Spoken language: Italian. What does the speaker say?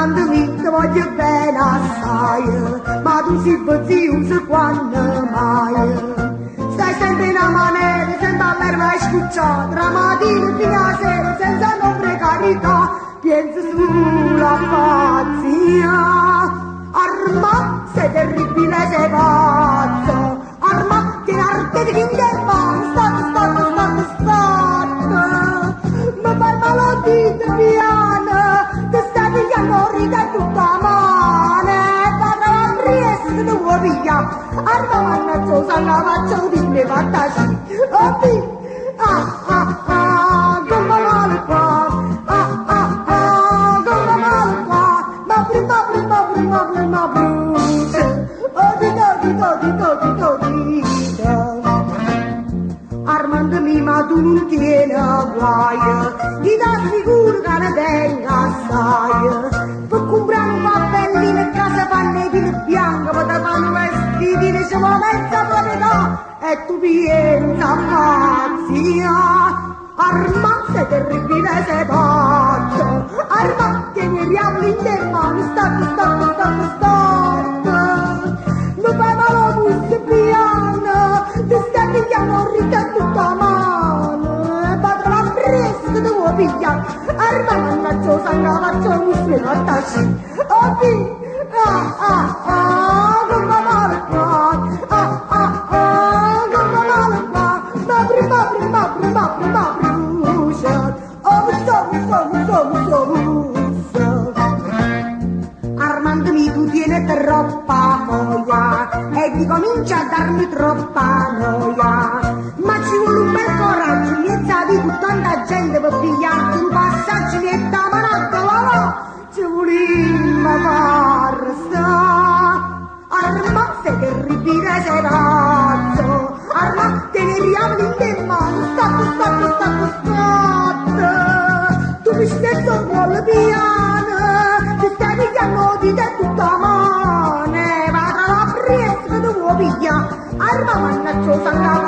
Armando mi ti voglio bene assai, ma tu si bazziusa quando mai. Stai sempre in manera, sempre all'erba scucciata, la mattina fino alla sera, senza non precarità, pensa sulla pazzia. Armando, sei terribile, sei pazzo. Armando, tieni arte di kinderman, state. Ma fai malodito piano, ti stai pigliando ride tutta mano, parla la priesa che tu vuoi pigliare. Arma mannaggia, sanna faccio di me fantasia. Come male qua, come male qua, ma prima brucia. Armando mi ma tu non tieni guai, ti assicuro che ne tenga assai. Per comprare un cappellino e casa pannetine bianche, per te fanno vestitine, ci vuole mezza proprietà, e tu pensa pazzia. Armando sei terribile, sei pazzo. Armando tieni i diavoli in te mani, state. Non fai malo busse piano, ti stai pigliando rita tutta mano, padre la presa che tu vuoi pigliare. Arma mannaggia, sangue faccio un spero a taci. Come male qua, come male qua, ma prima brucia. Armando mi tu tieni troppa noia e ti comincia a darmi troppa noia, ma ci vuole un bel coraggio, miezza di tanta gente per pigliarti un passaggio e da manaccola, ci voleva far sta. Arma sei terribile, sei pazzo. Arma teneriamo in te mano, state. Tu mi stai sopra il piano, ti stai pigliando di te tutta mano, vado alla presa che tu vuoi pigliare. Arma mannaggia, sangue